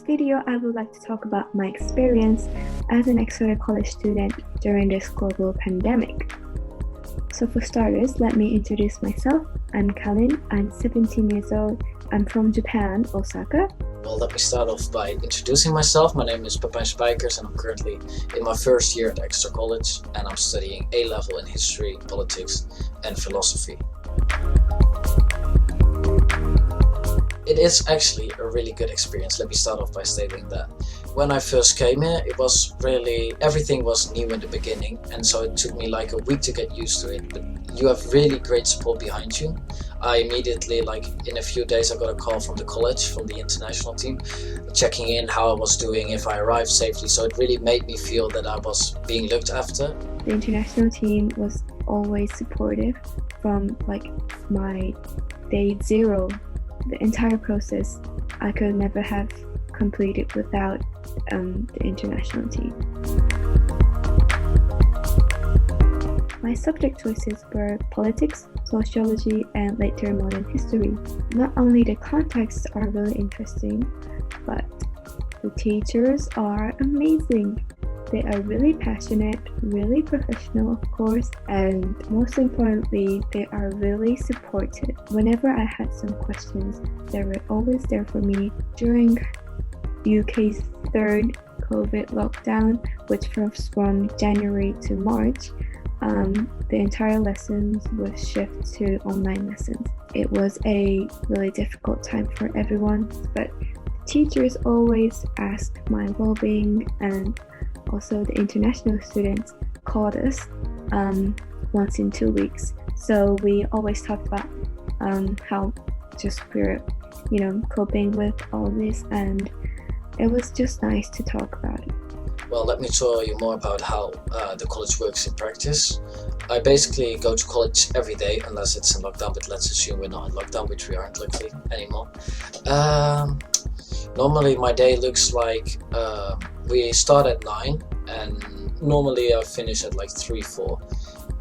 video, I would like to talk about my experience as an Exeter College student during this global pandemic. So for starters, let me introduce myself. I'm Kalin, I'm 17 years old, I'm from Japan, Osaka. Well, let me start off by introducing myself. My name is Pepijn Spijkers and I'm currently in my first year at Exeter College and I'm studying A-level in history, politics and philosophy. It is actually a really good experience. Let me start off by stating that when I first came here, it was really, everything was new in the beginning, and so it took me like a week to get used to it, but you have really great support behind you. I immediately, in a few days, I got a call from the college, from the international team, checking in how I was doing, if I arrived safely, so it really made me feel that I was being looked after. The international team was always supportive from my day zero. The entire process I could never have completed without the international team. My subject choices were politics, sociology, and later modern history. Not only the contexts are really interesting, but the teachers are amazing. They are really passionate, really professional, of course, and most importantly, they are really supportive. Whenever I had some questions, they were always there for me. During UK's third COVID lockdown, which was from January to March, the entire lessons was shifted to online lessons. It was a really difficult time for everyone, but teachers always asked my well-being, and also the international students called us once in 2 weeks. So we always talked about how just we're coping with all this, and it was just nice to talk about it. Well, let me tell you more about how the college works in practice. I basically go to college every day, unless it's in lockdown, but let's assume we're not in lockdown, which we aren't luckily anymore. Normally my day looks like we start at 9 and normally I finish at 3, 4.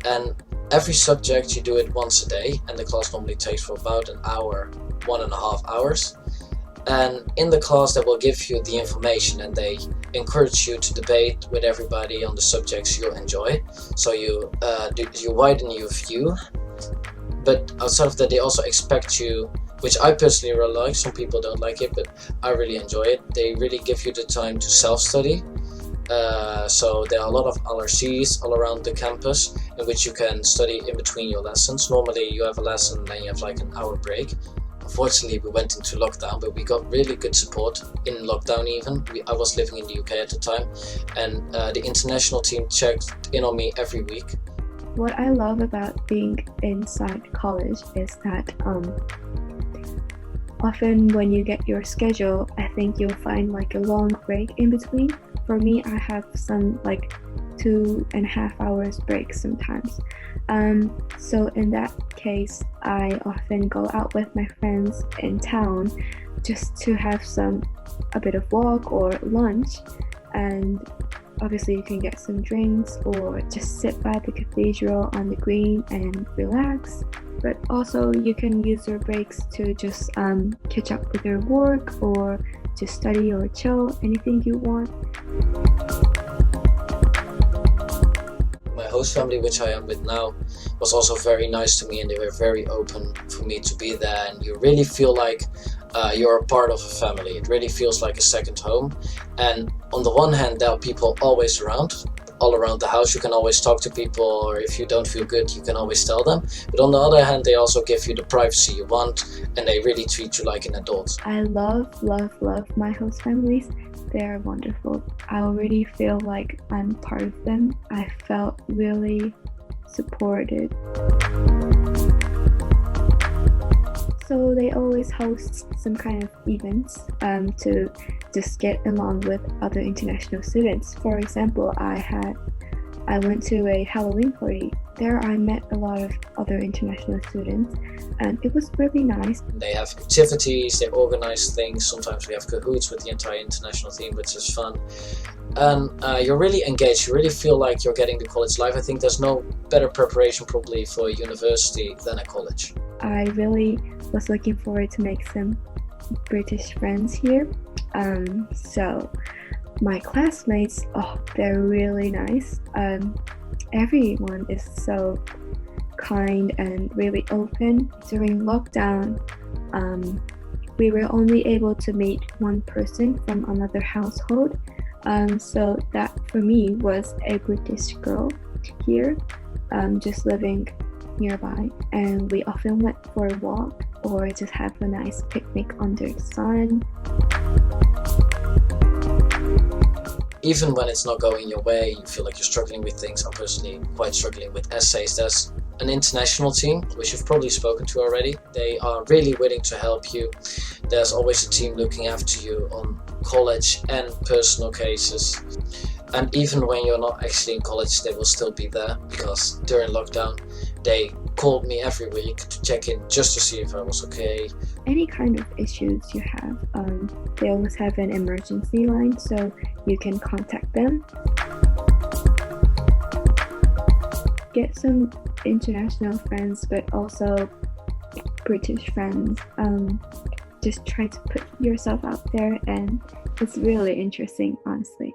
And every subject you do it once a day, and the class normally takes for about an hour, 1.5 hours. And in the class they will give you the information and they encourage you to debate with everybody on the subjects you enjoy. So you widen your view. But outside of that, they also expect you, which I personally really like, some people don't like it, but I really enjoy it. They really give you the time to self-study. So there are a lot of LRCs all around the campus in which you can study in between your lessons. Normally you have a lesson and then you have an hour break. Unfortunately, we went into lockdown, but we got really good support in lockdown even. I was living in the UK at the time, and the international team checked in on me every week. What I love about being inside college is that often when you get your schedule, I think you'll find a long break in between. For me, I have some 2.5 hours break sometimes. So in that case, I often go out with my friends in town just to have a bit of walk or lunch, and obviously you can get some drinks or just sit by the cathedral on the green and relax. But also you can use your breaks to just catch up with your work or just study or chill, anything you want. My host family, which I am with now, was also very nice to me, and they were very open for me to be there, and you really feel like you're a part of a family. It really feels like a second home. And on the one hand, there are people always around, all around the house. You can always talk to people, or if you don't feel good, you can always tell them. But on the other hand, they also give you the privacy you want, and they really treat you like an adult. I love my host families. They're wonderful. I already feel like I'm part of them. I felt really supported. So they always host some kind of events to just get along with other international students. For example, I went to a Halloween party. There I met a lot of other international students, and it was really nice. They have activities, they organize things. Sometimes we have cahoots with the entire international team, which is fun. And you're really engaged. You really feel like you're getting the college life. I think there's no better preparation probably for a university than a college. I really was looking forward to make some British friends here. So my classmates, oh, they're really nice. Everyone is so kind and really open. During lockdown, we were only able to meet one person from another household. So that for me was a British girl here, just living nearby. And we often went for a walk or just have a nice picnic under the sun. Even when it's not going your way, you feel like you're struggling with things. I'm personally quite struggling with essays. There's an international team, which you've probably spoken to already. They are really willing to help you. There's always a team looking after you on college and personal cases. And even when you're not actually in college, they will still be there, because during lockdown, they called me every week to check in just to see if I was okay. Any kind of issues you have, they always have an emergency line, so you can contact them. Get some international friends, but also British friends. Just try to put yourself out there, and it's really interesting, honestly.